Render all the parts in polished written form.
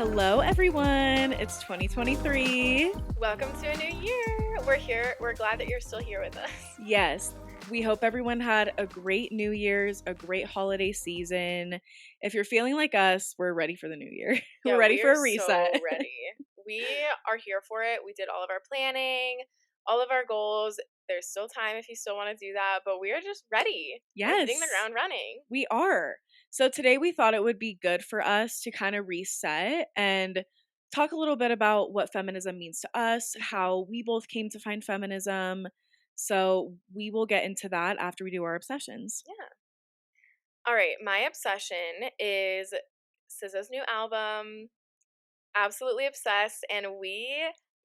Hello, everyone. It's 2023. Welcome to a new year. We're here. We're glad that you're still here with us. Yes, we hope everyone had a great New Year's, a great holiday season. If you're feeling like us, we're ready for the new year. Yeah, we're ready we for are a reset. so ready. We are here for it. We did all of our planning, all of our goals. There's still time if you still want to do that, but we are just ready. We're hitting the Yes, ground running. we are. So today we thought it would be good for us to kind of reset and talk a little bit about what feminism means to us, how we both came to find feminism. So we will get into that after we do our obsessions. Yeah. All right. My obsession is SZA's new album. Absolutely obsessed, and we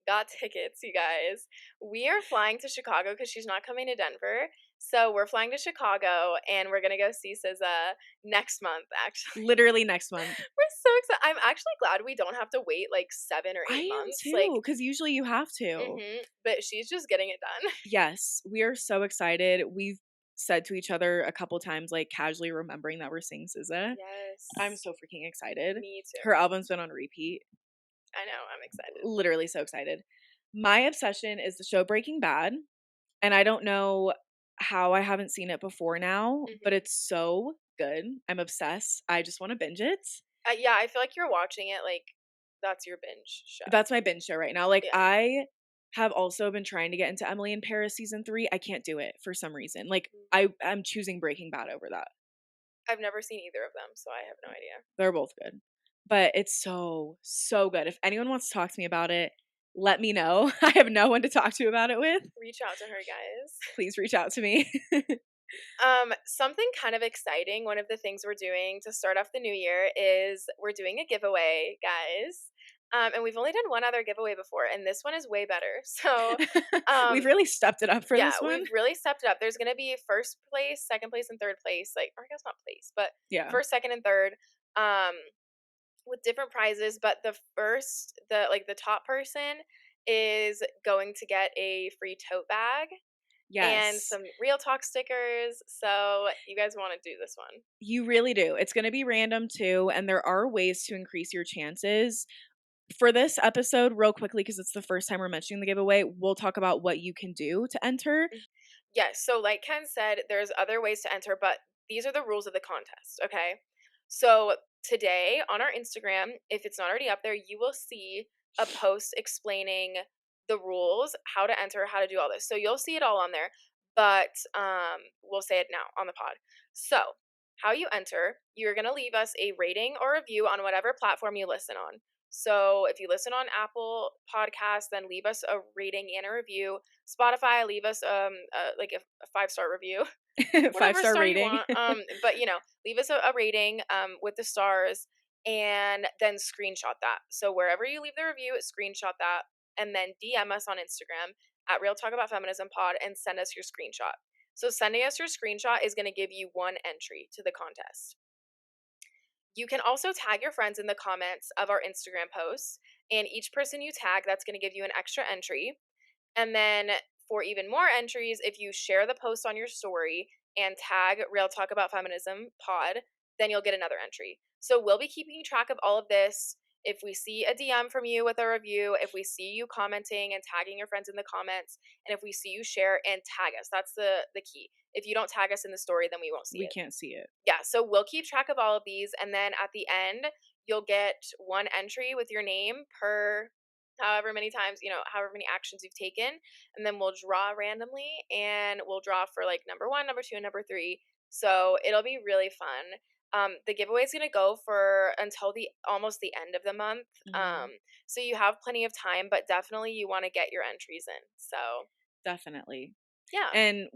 got tickets, you guys. We are flying to Chicago because she's not coming to Denver. So we're flying to Chicago and we're gonna go see SZA next month, actually. Literally next month. We're so excited. I'm actually glad we don't have to wait like 7 or 8 I am months. too, because usually you have to. But she's just getting it done. Yes, we are so excited. We've said to each other a couple times, like casually remembering that we're seeing SZA. Yes. I'm so freaking excited. Me too. Her album's been on repeat. I know, I'm excited. Literally so excited. My obsession is the show Breaking Bad, and I don't know how I haven't seen it before now, but it's so good. I'm obsessed. I just want to binge it. Yeah, I feel like you're watching it like that's your binge show. That's my binge show right now. Like, Yeah. I have also been trying to get into Emily in Paris season 3. I can't do it for some reason. Like, I'm choosing Breaking Bad over that. I've never seen either of them, so I have no idea. They're both good. But it's so good. If anyone wants to talk to me about it, let me know. I have no one to talk to about it with. Reach out to her, guys. Please reach out to me. Something kind of exciting, one of the things we're doing to start off the new year is we're doing a giveaway, guys. And we've only done one other giveaway before, and this one is way better. So we've really stepped it up for this one. Yeah, we've really stepped it up. There's gonna be first place, second place, and third place, like, or I guess not place, but first, second, and third, with different prizes. But the top person is going to get a free tote bag. Yes. And some Real Talk stickers. So you guys want to do this one. You really do. It's going to be random too. And there are ways to increase your chances. For this episode, real quickly, because it's the first time we're mentioning the giveaway, we'll talk about what you can do to enter. Yes. So like Ken said, there's other ways to enter, but these are the rules of the contest. Okay. So today on our Instagram, if it's not already up there, you will see a post explaining the rules, how to enter, how to do all this. So you'll see it all on there, but we'll say it now on the pod. So how you enter, you're going to leave us a rating or review on whatever platform you listen on. So if you listen on Apple Podcasts, then leave us a rating and a review. Spotify, leave us like a 5-star review. 5-star rating. But leave us a rating with the stars and then screenshot that. So wherever you leave the review, screenshot that and then DM us on Instagram at Real Talk About Feminism Pod and send us your screenshot. So sending us your screenshot is going to give you one entry to the contest. You can also tag your friends in the comments of our Instagram posts, and each person you tag, that's going to give you an extra entry. And then for even more entries, if you share the post on your story and tag Real Talk About Feminism Pod, then you'll get another entry. So we'll be keeping track of all of this. If we see a DM from you with a review, if we see you commenting and tagging your friends in the comments, and if we see you share and tag us, that's the key. If you don't tag us in the story, then we won't see it. We can't see it. Yeah, so we'll keep track of all of these, and then at the end, you'll get one entry with your name per however many times, however many actions you've taken, and then we'll draw randomly, and we'll draw for like number 1, number 2, and number 3. So it'll be really fun. The giveaway is going to go for until almost the end of the month. So you have plenty of time, but definitely you want to get your entries in. So definitely. Yeah. And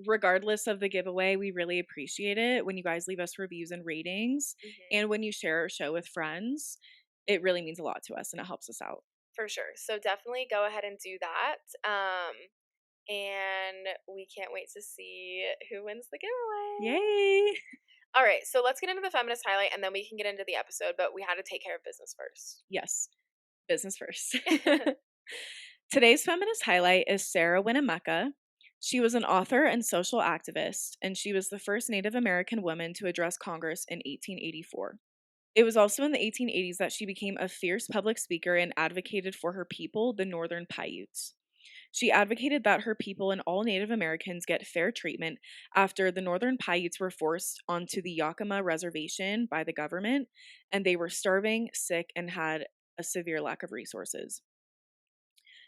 regardless of the giveaway, we really appreciate it when you guys leave us reviews and ratings. And when you share our show with friends, it really means a lot to us and it helps us out. For sure. So definitely go ahead and do that. And we can't wait to see who wins the giveaway. Yay! All right, so let's get into the Feminist Highlight, and then we can get into the episode, but we had to take care of business first. Yes, business first. Today's Feminist Highlight is Sarah Winnemecca. She was an author and social activist, and she was the first Native American woman to address Congress in 1884. It was also in the 1880s that she became a fierce public speaker and advocated for her people, the Northern Paiutes. She advocated that her people and all Native Americans get fair treatment after the Northern Paiutes were forced onto the Yakima Reservation by the government, and they were starving, sick, and had a severe lack of resources.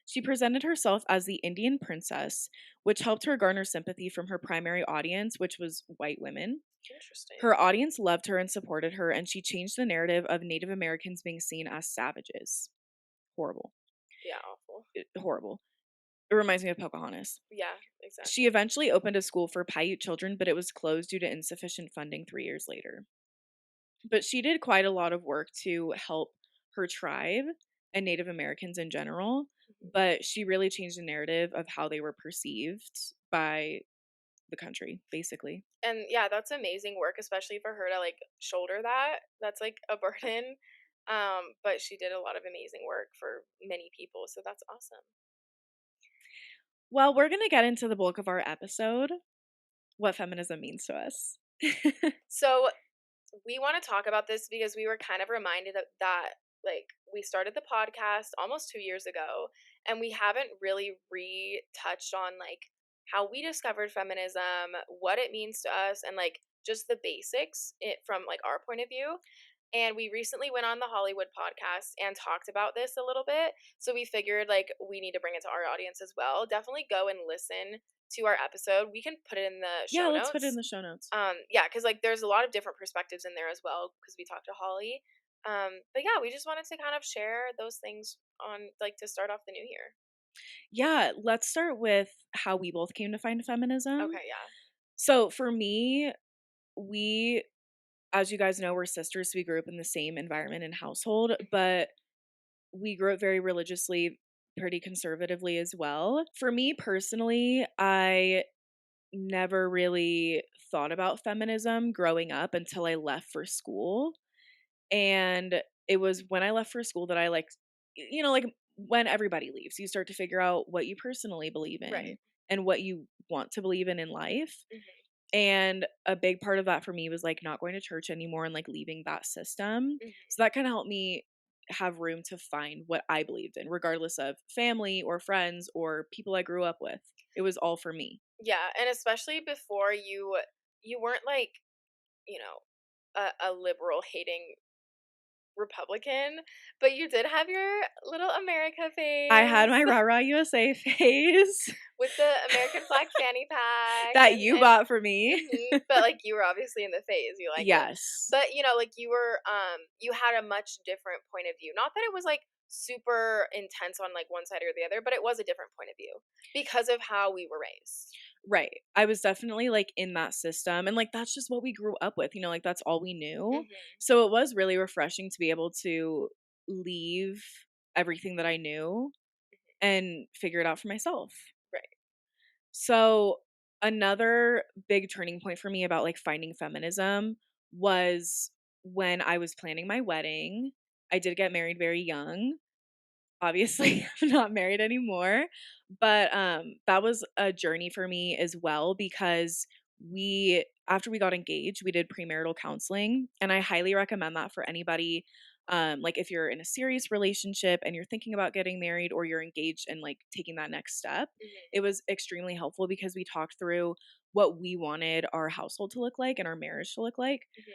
She presented herself as the Indian princess, which helped her garner sympathy from her primary audience, which was white women. Interesting. Her audience loved her and supported her, and she changed the narrative of Native Americans being seen as savages. Horrible. Yeah, awful. Horrible. It reminds me of Pocahontas. Yeah, She exactly. eventually opened a school for Paiute children, but it was closed due to insufficient funding 3 years later. But she did quite a lot of work to help her tribe and Native Americans in general, Mhm. but she really changed the narrative of how they were perceived by the country, basically. And yeah, that's amazing work, especially for her to like shoulder that. That's like a burden. But she did a lot of amazing work for many people, so that's awesome. Well, we're going to get into the bulk of our episode, what feminism means to us. So we want to talk about this because we were kind of reminded of that like we started the podcast almost 2 years ago and we haven't really retouched on like how we discovered feminism, what it means to us and like just the basics from like our point of view. And we recently went on the Hollywood podcast and talked about this a little bit. So we figured like we need to bring it to our audience as well. Definitely go and listen to our episode. We can put it in the Yeah, show let's put it in notes. the show notes. Yeah, because like there's a lot of different perspectives in there as well because we talked to Holly. But yeah, we just wanted to kind of share those things on like to start off the new year. Yeah, let's start with how we both came to find feminism. Okay, yeah. So for me, we, as you guys know, we're sisters. So we grew up in the same environment and household, Mhm. but we grew up very religiously, pretty conservatively as well. For me personally, I never really thought about feminism growing up until I left for school. And it was when I left for school that I like, like when everybody leaves, you start to figure out what you personally believe Right. in and what you want to believe in life. Mhm. And a big part of that for me was like not going to church anymore and like leaving that system. Mhm. So that kind of helped me have room to find what I believed in, regardless of family or friends or people I grew up with. It was all for me. Yeah, and especially before you weren't like you know a liberal hating Republican, but you did have your little America I had phase my Rah Rah USA phase with the American flag fanny pack that and you bought for me. but like you were obviously in the phase, you liked it. Yes. But like you were you had a much different point of view. Not that it was like super intense on like one side or the other, but it was a different point of view because of how we were raised. Right. I was definitely like in that system and like that's just what we grew up with, like that's all we knew. Mhm. So it was really refreshing to be able to leave everything that I knew and figure it out for myself. Right. So another big turning point for me about like finding feminism was when I was planning my wedding. I did get married very young. Obviously, I'm not married anymore, but that was a journey for me as well because we after we got engaged, we did premarital counseling, and I highly recommend that for anybody like if you're in a serious relationship and you're thinking about getting married or you're engaged and like taking that next step. Mhm. It was extremely helpful because we talked through what we wanted our household to look like and our marriage to look like, Mhm.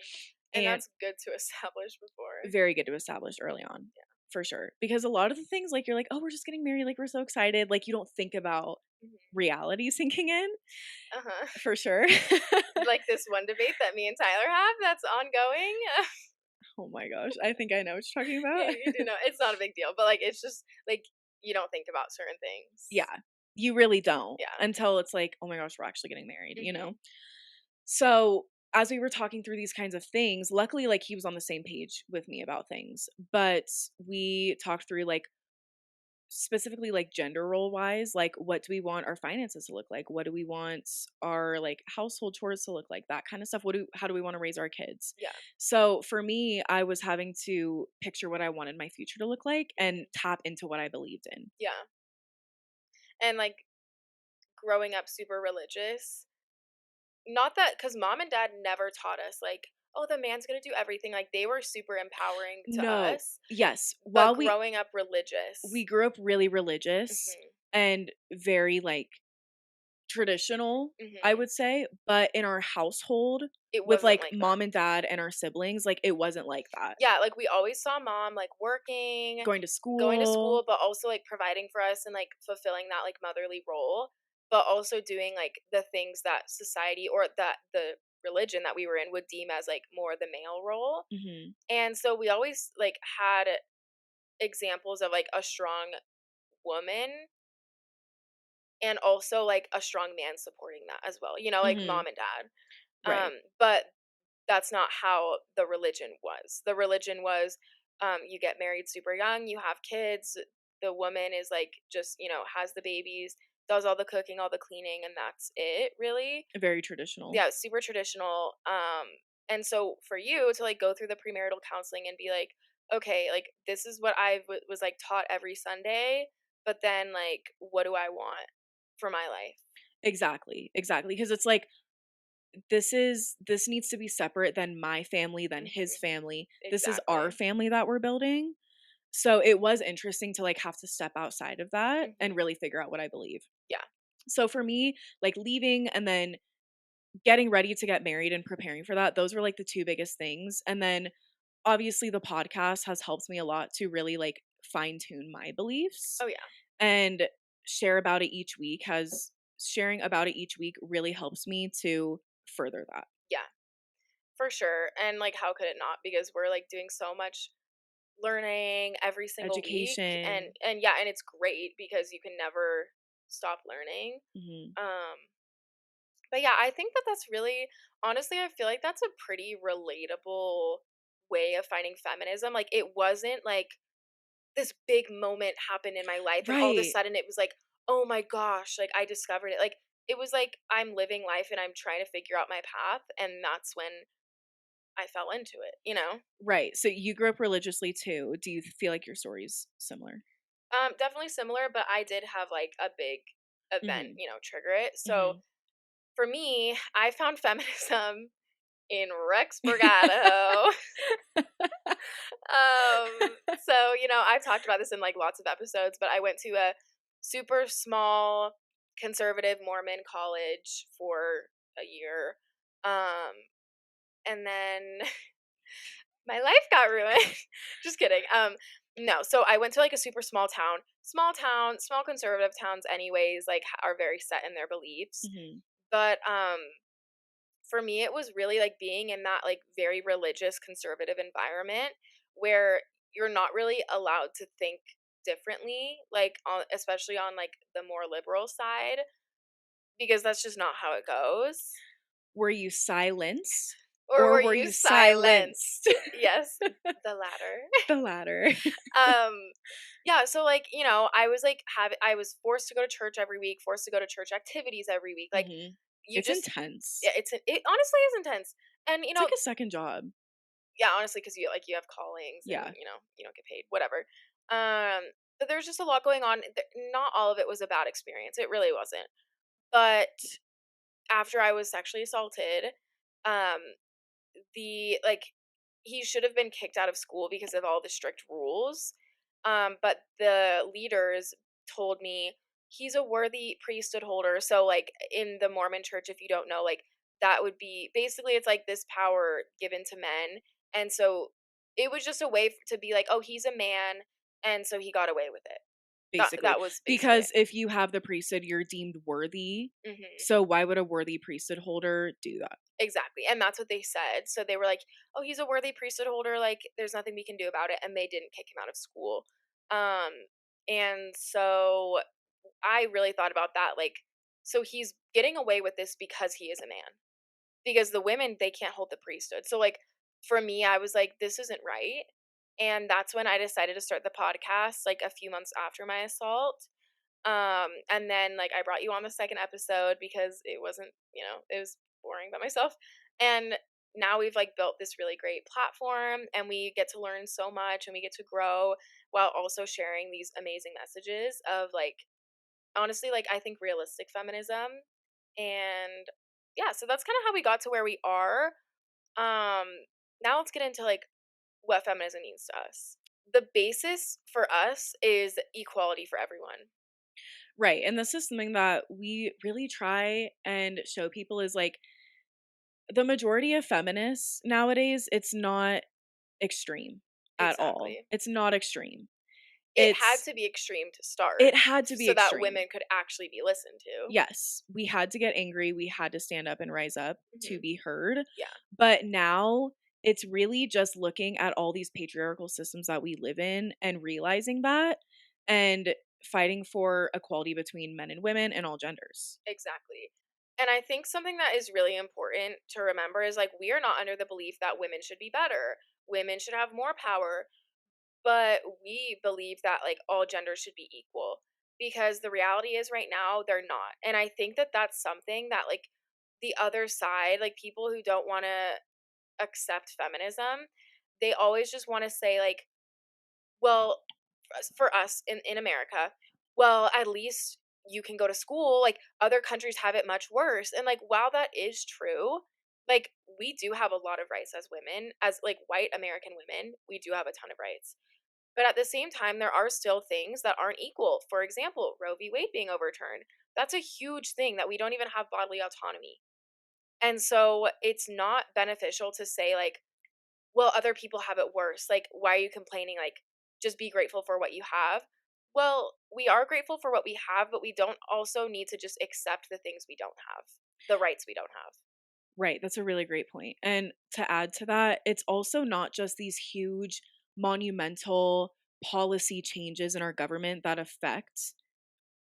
And and that's good to establish before. very good to establish early on, for sure. Because a lot of the things, like, you're like, "Oh, we're just getting married, like, we're so excited," like, you don't think about Mhm. reality sinking in, Uh-huh. for sure. Like this one debate that me and Tyler have that's ongoing. Oh my gosh, I think I know what you're talking about. You do know it's not a big deal, but like it's just like you don't think about certain things. Yeah, you really don't Yeah. until it's like, "Oh my gosh, we're actually getting married," you Mhm. know? So, as we were talking through these kinds of things, luckily, like, he was on the same page with me about things, but we talked through, like, specifically like gender role wise, like what do we want our finances to look like, what do we want our like household chores to look like, that kind of stuff, how do we want to raise our kids. Yeah. So for me, I was having to picture what I wanted my future to look like and Mhm. tap into what I believed in. Yeah. And like growing up super religious, not that cuz mom and dad never taught us like, oh, the man's gonna do everything. Like, they were super empowering to No. us, Yes. but While growing up we religious. grew up really religious Mhm. and very, like, traditional, I Mhm. would say, but in our household It with, wasn't like, like that. mom and dad and our siblings, like, it wasn't like that. Yeah, like, we always saw mom, like, working, Going to going to school. school, but also, like, providing for us and, like, fulfilling that, like, motherly role, but also doing, like, the things that society or that the religion that we were in would deem as, like, more the male role. Mhm. And so we always, like, had examples of, like, a strong woman and also, like, a strong man supporting that as well, like Mhm. mom and dad. Right. But that's not how the religion was. The religion was, you get married super young, you have kids, the woman is like just, has the babies, does all the cooking, all the cleaning, and that's it, really. Very traditional. Yeah, super traditional. And so for you to like go through the premarital counseling and be like, okay, like this is what was like taught every Sunday, but then like, what do I want for my life? Exactly. Exactly. Because it's like, this needs to be separate than my family, than his Hmm. family. This is our Exactly. family that we're building. So it was interesting to, like, have to step outside of that and Hmm. really figure out what I believe. Yeah. So for me, like, leaving and then getting ready to get married and preparing for that, those were, like, the 2 biggest things. And then obviously the podcast has helped me a lot to really, like, fine tune my beliefs Oh yeah. and share about it each week has sharing about it each week really helps me to further that. Yeah. For sure. And like how could it not? Because we're like doing so much learning every single week, and Education. yeah, and it's great because you can never stop learning. Mhm. Um but yeah, I think that that's really, honestly, I feel like that's a pretty relatable way of finding feminism. Like it wasn't like this big moment happened in my life and all of a Right. sudden it was like, "Oh my gosh, like I discovered it." Like it was like I'm living life and I'm trying to figure out my path, and that's when I fell into it. Right. So you grew up religiously too. Do you feel like your story's similar? Definitely similar, but I did have like a big event, Mhm. trigger it. So Mhm. for me, I found feminism in Rexburg, Idaho. I've talked about this in like lots of episodes, but I went to a super small conservative Mormon college for a year. Um, and then my life got ruined. Just kidding. No. So I went to like a super small town, small conservative towns, anyways, like are very set in their beliefs. Mhm. But for me, it was really like being in that like very religious conservative environment where you're not really allowed to think differently, like especially on like the more liberal side, because that's just not how it goes. Were you silenced Or or were were you you silenced? silenced? Yes, the latter. The latter. um yeah, so like, I was forced to go to church every week, forced to go to church activities every week. Like Mhm. you It's just intense. yeah, it honestly is intense. And It's like a second job. yeah, honestly, cuz you have callings and Yeah. you don't get paid, whatever. But there's just a lot going on. Not all of it was a bad experience. It really wasn't. But after I was sexually assaulted, um the like he should have been kicked out of school because of all the strict rules. But the leaders told me he's a worthy priesthood holder. So like in the Mormon church, if you don't know, like that would be basically it's like this power given to men. And so it was just a way to be like, oh, he's a man, and so he got away with it. That Basically, that was basically because if you have the priesthood, you're deemed worthy. it. Hmm. So why would a worthy priesthood holder do that? Exactly, and that's what they said. So they were like, "Oh, he's a worthy priesthood holder, like, there's nothing we can do about it," and they didn't kick him out of school. Um, and so I really thought about that, like, so he's getting away with this because he is a man. Because the women, they can't hold the priesthood. So, like, for me, I was like, "This isn't right," and that's when I decided to start the podcast, like, a few months after my assault. And then like I brought you on the second episode because it wasn't, it was boring by myself. And now we've like built this really great platform and we get to learn so much and we get to grow while also sharing these amazing messages of like honestly like I think realistic feminism. And yeah, so that's kind of how we got to where we are. Um, Now let's get into like what feminism means to us. The basis for us is equality for everyone. Right. And this is something that we really try and show people is like the majority of feminists nowadays, it's not extreme at all. Exactly. It's not extreme. It had It's to be extreme to start it had to be so that extreme. women could actually be listened to. Yes, we had to get angry, we had to stand up and rise up to Hmm. be heard, Yeah, but now it's really just looking at all these patriarchal systems that we live in and realizing that and fighting for equality between men and women and all genders. exactly. And I think something that is really important to remember is like we are not under the belief that women should be better. Women should have more power. But we believe that like all genders should be equal because the reality is right now they're not. And I think that that's something that like the other side, like people who don't want to accept feminism, they always just want to say like, well, for us in America, well, at least you can go to school. Like other countries have it much worse. And like while that is true, like we do have a lot of rights as women, as like white American women, we do have a ton of rights, but at the same time, there are still things that aren't equal. For example, Roe v. Wade being overturned. That's a huge thing that we don't even have bodily autonomy. And so it's not beneficial to say, like, well, other people have it worse. Like, why are you complaining? Like, just be grateful for what you have. Well, we are grateful for what we have, but we don't also need to just accept the things we don't have, the rights we don't have. Right, that's a really great point. And to add to that, it's also not just these huge monumental policy changes in our government that affect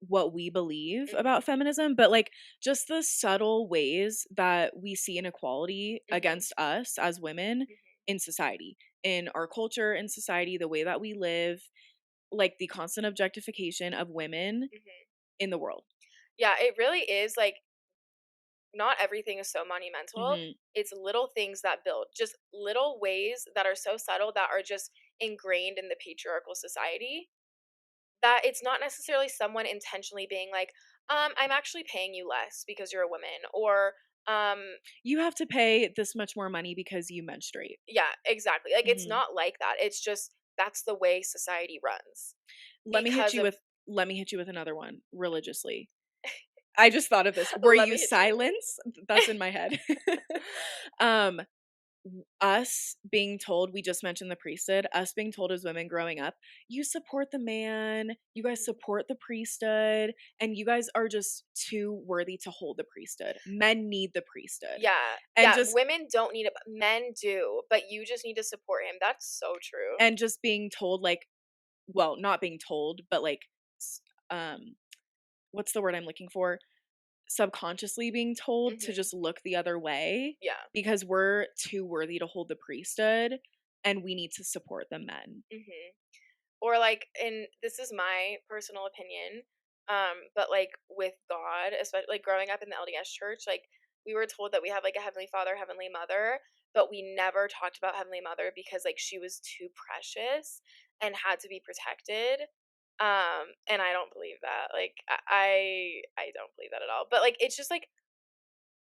what we believe about Hmm. feminism, but like just the subtle ways that we see inequality Hmm. against us as women Hmm. in society, in our culture, in society, the way that we live, like the constant objectification of women Hmm. in the world. Yeah, it really is like not everything is so monumental. Hmm. It's little things that build, just little ways that are so subtle that are just ingrained in the patriarchal society that it's not necessarily someone intentionally being like, I'm actually paying you less because you're a woman, or, um, You have to pay this much more money because you menstruate. yeah, exactly. Like, it's Hmm. not like that. It's just that's the way society runs Let me hit because you of, with let me hit you with another one religiously. I just thought of this. Were let you me hit you with silenced? That's in my head. um us being told, we just mentioned the priesthood, us being told as women growing up, you support the man, you guys Mhm. support the priesthood, and you guys are just too worthy to hold the priesthood. Men need the priesthood. Yeah, And yeah, just women don't need it, but men do, but you just need to support him. That's so true. and just being told like, well, not being told, but like s- um what's the word I'm looking for? Subconsciously being told to Mhm. just look the other way Yeah. because we're too worthy to hold the priesthood and we need to support the men. Mhm. Or like, and this is my personal opinion, but like with God, especially like growing up in the LDS church, like we were told that we have like a heavenly father, heavenly mother, but we never talked about heavenly mother because like she was too precious and had to be protected. And I don't believe that. Like I don't believe that at all. But like it's just like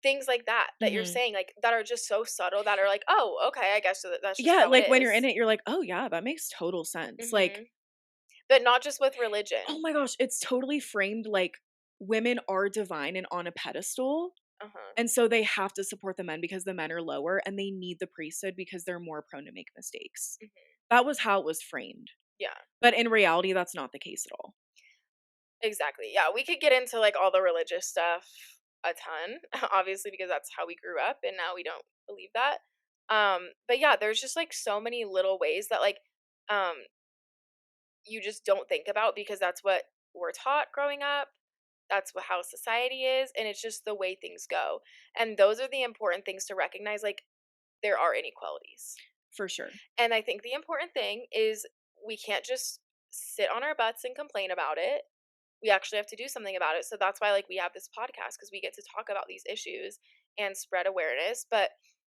things like that that you're Mhm. saying, like that are just so subtle that are like, oh, okay, I guess that's just Yeah, how it like when you're in is. it, you're like, "Oh yeah, that makes total sense." Like, Mhm. But not just with oh religion. my gosh, it's totally framed like women are divine and on a pedestal. Uh-huh. And so they have to support the men because the men are lower and they need the priesthood because they're more prone to make mistakes. Mhm. That was how it was framed. Yeah, But in reality, that's not the case at all. exactly. Yeah, we could get into like all the religious stuff a ton, obviously because that's how we grew up and now we don't believe that. But yeah, there's just like so many little ways that like um you just don't think about because that's what we're taught growing up. That's how society is and it's just the way things go. And those are the important things to recognize, like there are inequalities. For sure. And I think the important thing is we can't just sit on our butts and complain about it. We actually have to do something about it. So that's why like we have this podcast because we get to talk about these issues and spread awareness, but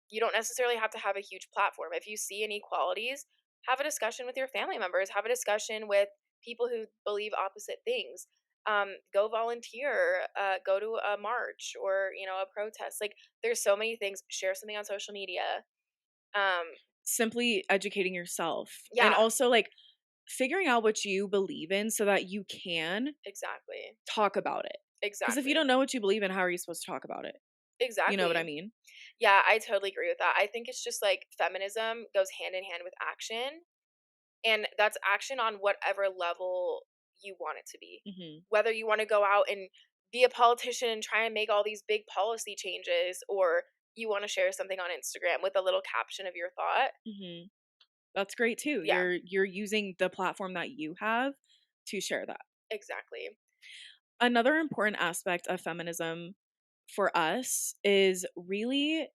you don't necessarily have to have a huge platform. If you see inequalities, have a discussion with your family members, have a discussion with people who believe opposite things. go volunteer, go to a march or, a protest. Like, there's so many things. Share something on social media. Um, Simply educating yourself and yeah, also like figuring out what you believe in so that you can exactly. talk about it. Because if you don't Exactly. know what you believe in, how are you supposed to talk about it? You know what I Exactly. mean? Yeah, I totally agree with that. I think it's just like feminism goes hand in hand with action, and that's action on whatever level you want it to be. Mhm. Whether you want to go out and be a politician and try and make all these big policy changes, or you want to share something on Instagram with a little caption of your thought. Mhm. That's great too. Yeah, You're using the platform that you have to share that. exactly. Another important aspect of feminism for us is really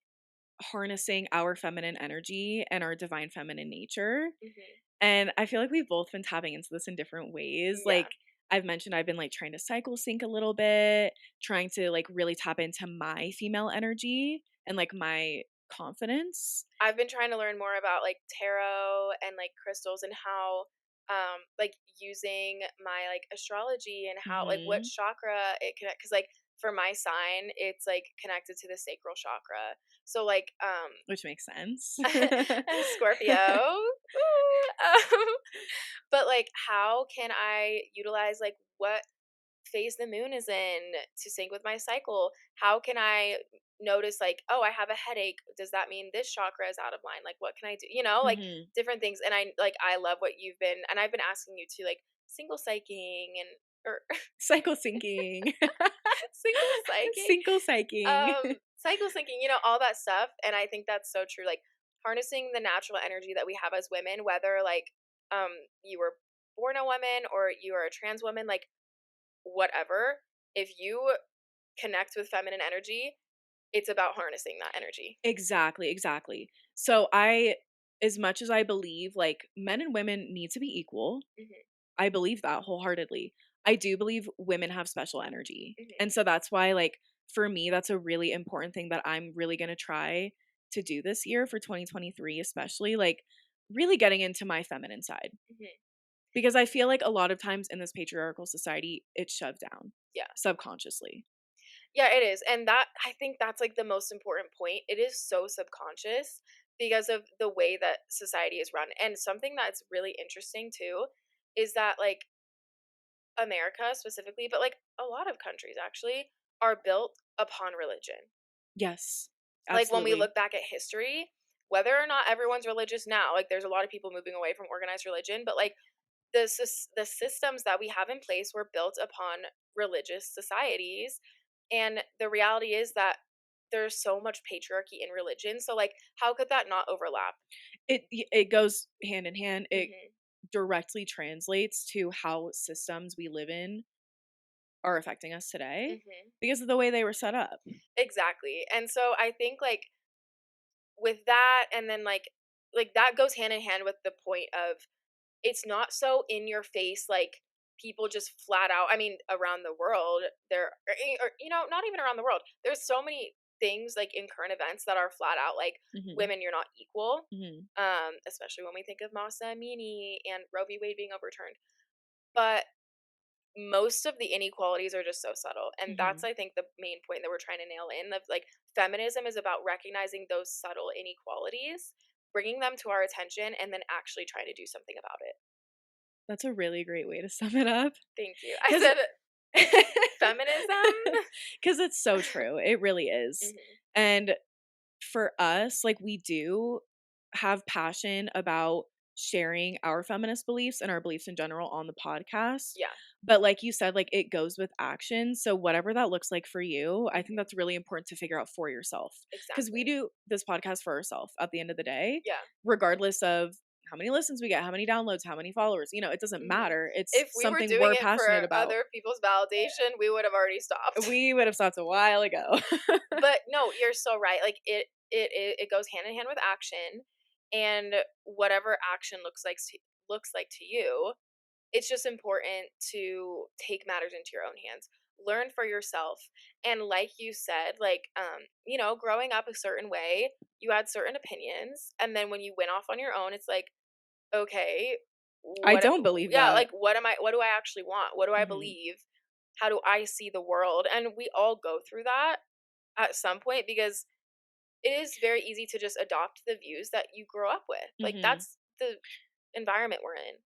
harnessing our feminine energy and our divine feminine nature. Hmm. And I feel like we've both been tapping into this in different ways. Yeah. Like I've mentioned I've been like trying to cycle sync a little bit, trying to like really tap into my female energy and like my confidence. I've been trying to learn more about like tarot and like crystals and how like using my like astrology and how like what Mhm. chakra it connect, because like for my sign it's like connected to the sacral chakra. So like Which makes sense. Scorpio. Ooh, but like how can I utilize like what phase the moon is in to sync with my cycle? How can I notice like, oh, I have a headache. Does that mean this chakra is out of line? Like what can I do? Like Mhm. different things. And I love what you've been, and I've been asking you to like single psyching and or Cycle syncing. single psyching, Sync psyching. cycle syncing, all that stuff. And I think that's so true. Like harnessing the natural energy that we have as women, whether like um you were born a woman or you are a trans woman, like whatever, if you connect with feminine energy, it's about harnessing that energy. Exactly, exactly. So I as much as I believe like men and women need to be equal, Mhm. I believe that wholeheartedly. I do believe women have special energy. Mhm. And so that's why like for me that's a really important thing that I'm really going to try to do this year for 2023 especially like really getting into my feminine side Mhm. because I feel like a lot of times in this patriarchal society it's shoved down Yeah. subconsciously. Yeah, it is. And that, I think that's like the most important point. It is so subconscious because of the way that society is run. And something that's really interesting too is that like America specifically, but like a lot of countries actually are built upon religion. Yes. Like when we Absolutely. look back at history, whether or not everyone's religious now, like there's a lot of people moving away from organized religion, but like the systems that we have in place were built upon religious societies, and the reality is that there's so much patriarchy in religion, so like how could that not overlap? It goes hand in hand. It Hmm. directly translates to how systems we live in are affecting us today Hmm. because of the way they were set up. Exactly. And so I think like with that, and then like that goes hand in hand with the point of it's not so in your face, like people just flat out, I mean, around the world there or not even around the world, there's so many things like in current events that are flat out like Mhm. women, you're not equal, Mhm. especially when we think of Masa Amini and Roe v. Wade being overturned. But most of the inequalities are just so subtle, and that's Mhm. I think the main point that we're trying to nail in, of like feminism is about recognizing those subtle inequalities, bringing them to our attention, and then actually trying to do something about it. That's a really great way to sum it up. Thank you. I Cuz said feminism. cuz it's so true. It really is. Mhm. And for us, like we do have passion about sharing our feminist beliefs and our beliefs in general on the podcast. Yeah. But like you said, like it goes with action. So whatever that looks like for you, I think Mhm. that's really important to figure out for yourself. Because we Exactly. do this podcast for ourselves at the end of the day, Yeah. regardless of how many listens we get, how many downloads, how many followers, it doesn't Mhm. matter. It's If we were something doing we're it for passionate about. other people's validation, we would have already stopped. We would have stopped a while ago. But no, you're so right. Like it goes hand in hand with action, and whatever action looks like to you, it's just important to take matters into your own hands. Learn for yourself. And like you said, like growing up a certain way, you had certain opinions, and then when you went off on your own, it's like, okay, I what don't believe yeah, that. like what do I actually want? What do I Mhm. believe? How do I see the world? And we all go through that at some point, because it is very easy to just adopt the views that you grow up with. Like, Mhm. that's the environment we're in.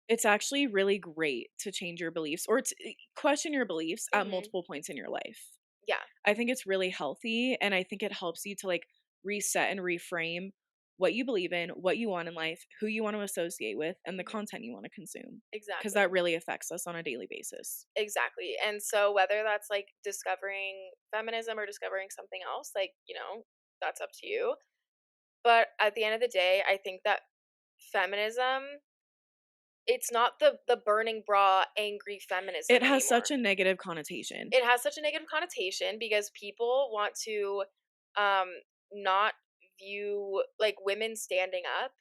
It's actually really great to change your beliefs or to question your beliefs at Mhm. multiple points in your life. Yeah. I think it's really healthy, and I think it helps you to, like, reset and reframe what you believe in, what you want in life, who you want to associate with, and the Mhm. content you wanna consume, because that Exactly. really affects us on a daily basis. Exactly. And so whether that's like discovering feminism or discovering something else, like, that's up to you. But at the end of the day, I think that feminism, it's not the burning bra angry feminism It has anymore. such a negative connotation. It has such a negative connotation because people want to um not view, like, women standing up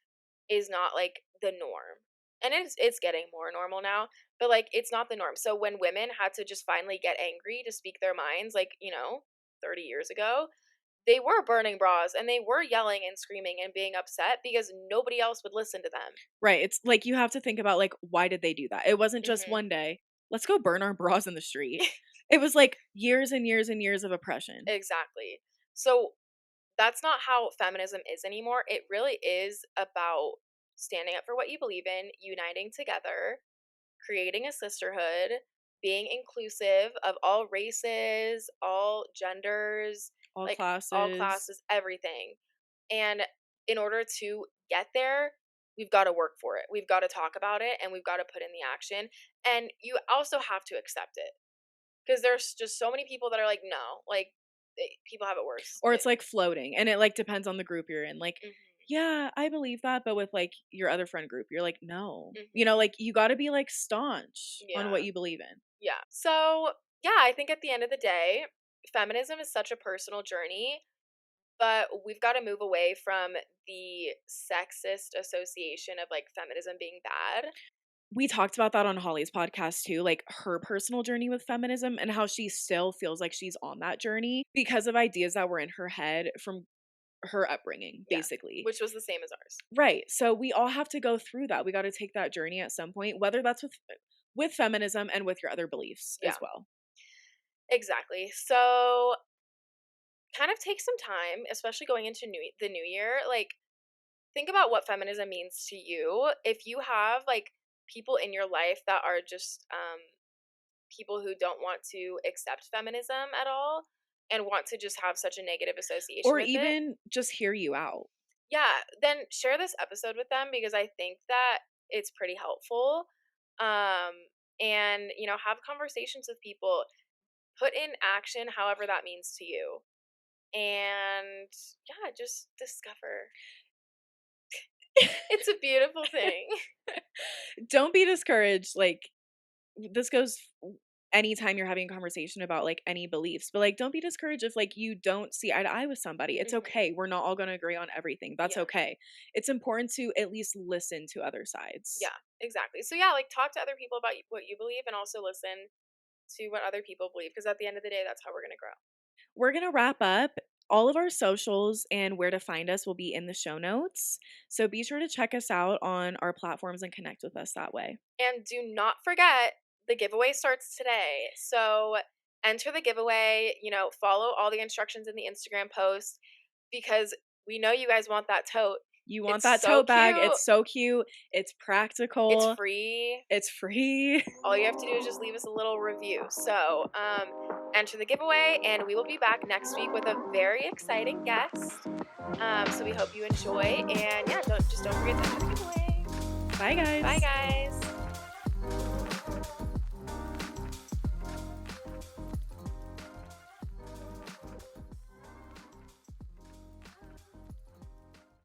is not like the norm. And it's getting more normal now, but like it's not the norm. So when women had to just finally get angry to speak their minds, like, 30 years ago, they were burning bras and they were yelling and screaming and being upset because nobody else would listen to them. Right, it's like, you have to think about, like, why did they do that? It wasn't just Mhm. one day, "Let's go burn our bras in the street." It was, like, years and years and years of oppression. Exactly. So that's not how feminism is anymore. It really is about standing up for what you believe in, uniting together, creating a sisterhood, being inclusive of all races, all genders, All like all classes. classes, everything. And in order to get there, we've got to work for it. We've got to talk about it and we've got to put in the action. And you also have to accept it, because there's just so many people that are like, no, like, people have it worse. Or it's, like, floating, and it, like, depends on the group you're in, like, Mhm. "Yeah, I believe that," but with, like, your other friend group, you're like, "No." Mhm. Like, you gotta be, like, staunch on what Yeah. you believe in. Yeah. So, yeah, I think at the end of the day, feminism is such a personal journey, but we've got to move away from the sexist association of like feminism being bad. We talked about that on Holly's podcast too, like, her personal journey with feminism and how she still feels like she's on that journey because of ideas that were in her head from her upbringing, Yeah. basically. Which was the same as ours. Right, so we all have to go through that, we gotta take that journey at some point, whether that's with feminism and with your other beliefs Yeah. as well. Exactly. So, kind of take some time, especially going into the new year, like, think about what feminism means to you. If you have like people in your life that are just people who don't want to accept feminism at all and want to just have such a negative association Or with it, even just hear you out. yeah, then share this episode with them, because I think that it's pretty helpful. Um, and, have conversations with people, put in action however that means to you. And yeah, just discover. It's a beautiful thing. Don't be discouraged, like, this goes anytime you're having a conversation about, like, any beliefs, but, like, don't be discouraged if, like, you don't see eye to eye with somebody. It's Hmm. okay. We're not all gonna agree on everything. That's Yeah. okay. It's important to at least listen to other sides. Yeah, exactly. So yeah, like, talk to other people about what you believe and also listen to what other people believe, because at the end of the day, that's how we're going to grow. We're gonna wrap up. All of our socials and where to find us will be in the show notes. So be sure to check us out on our platforms and connect with us that way. And do not forget, the giveaway starts today. So enter the giveaway, follow all the instructions in the Instagram post, because we know you guys want that tote. You want It's that so tote bag. cute. It's so cute. It's It's practical. free. It's free. All you have to do is just leave us a little review. So, enter the giveaway, and we will be back next week with a very exciting guest. So we hope you enjoy, and yeah, don't forget to enter the giveaway. Bye, Bye, guys. guys.